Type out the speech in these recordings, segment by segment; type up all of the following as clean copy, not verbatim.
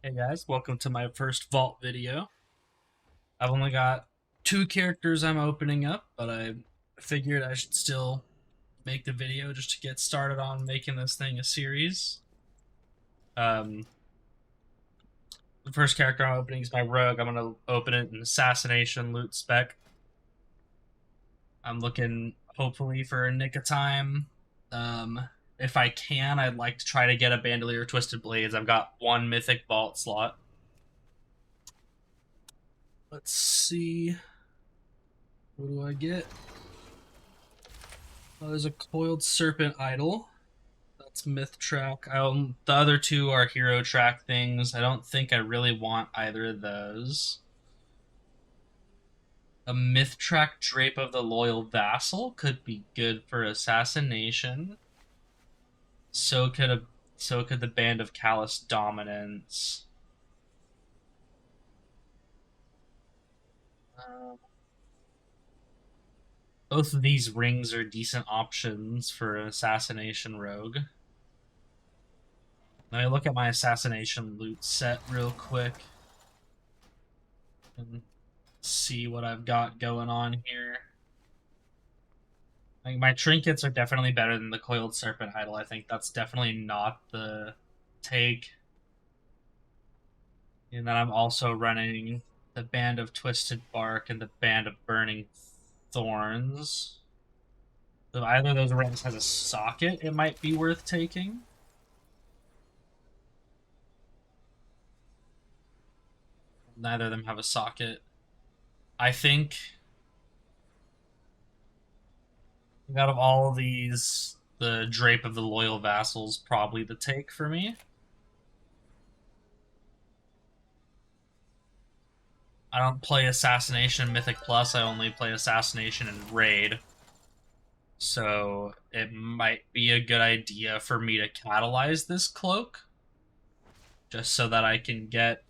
Hey guys, welcome to my first vault video. I've only got two characters I'm opening up, but I figured I should still make the video just to get started on making this thing a series. Um, the first character I'm opening is my rogue. I'm going to open it in assassination loot spec. I'm looking hopefully for a nick of time. If I can, I'd like to try to get a bandolier twisted blades. I've got one mythic vault slot. Let's see. What do I get? Oh, there's a coiled serpent idol. That's myth track. The other two are hero track things. I don't think I really want either of those. A myth track drape of the loyal vassal could be good for assassination. So could the band of callous dominance. Both of these rings are decent options for an assassination rogue. Let me look at my assassination loot set real quick and see what I've got going on here. I think my trinkets are definitely better than the coiled serpent idol. I think that's definitely not the take. And then I'm also running the band of twisted bark and the band of burning thorns. If either of those rings has a socket, it might be worth taking. Neither of them have a socket. I think out of all of these, the Drape of the Loyal Vassal's probably the take for me. I don't play Assassination Mythic Plus, I only play Assassination and Raid. So it might be a good idea for me to catalyze this cloak. Just so that I can get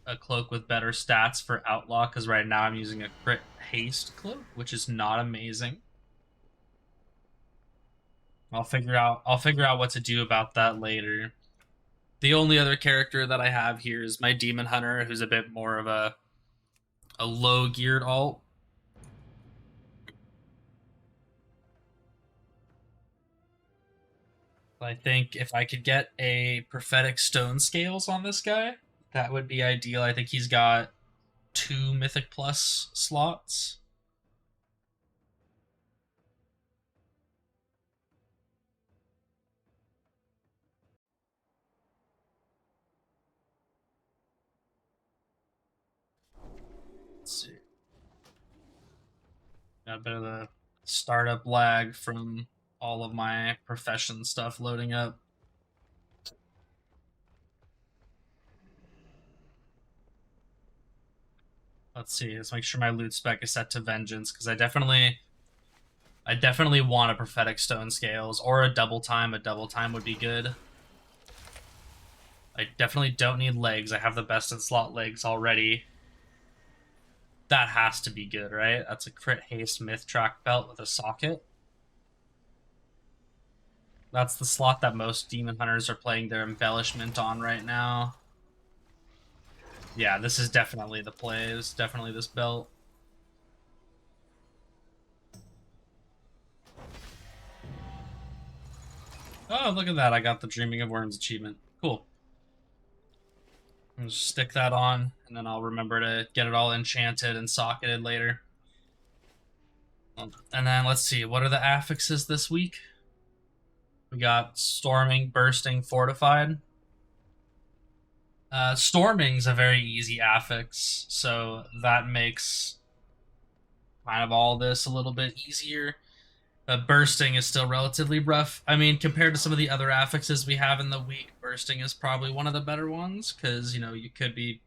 a cloak with better stats for Outlaw, because right now I'm using a crit haste cloak, which is not amazing. I'll figure out what to do about that later. The only other character that I have here is my Demon Hunter, who's a bit more of a low geared alt. I think if I could get a Prophetic Stone Scales on this guy, that would be ideal. I think he's got 2 Mythic Plus slots. Let's see. Got a bit of a startup lag from all of my profession stuff loading up. Let's see. Let's make sure my loot spec is set to Vengeance, because I definitely want a Prophetic Stone Scales or a double time. A double time would be good. I definitely don't need legs. I have the best in slot legs already. That has to be good, right? That's a crit haste myth track belt with a socket. That's the slot that most demon hunters are playing their embellishment on right now. Yeah, this is definitely the play. It's definitely this belt. Oh, look at that. I got the Dreaming of Worms achievement. Cool. I'll just stick that on, and then I'll remember to get it all enchanted and socketed later. And then let's see, what are the affixes this week? We got Storming, Bursting, Fortified. Storming's a very easy affix, so that makes kind of all this a little bit easier. Bursting is still relatively rough. I mean, compared to some of the other affixes we have in the week, Bursting is probably one of the better ones, because, you know, you could be...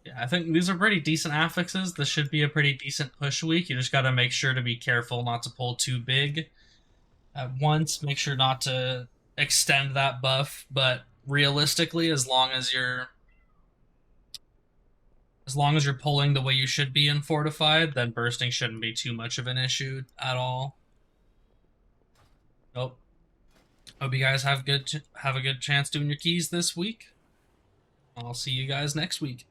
Yeah, I think these are pretty decent affixes. This should be a pretty decent push week. You just got to make sure to be careful not to pull too big at once. Make sure not to extend that buff, but realistically, as long as you're pulling the way you should be in Fortified, then bursting shouldn't be too much of an issue at all. Nope. Hope you guys have a good chance doing your keys this week. I'll see you guys next week.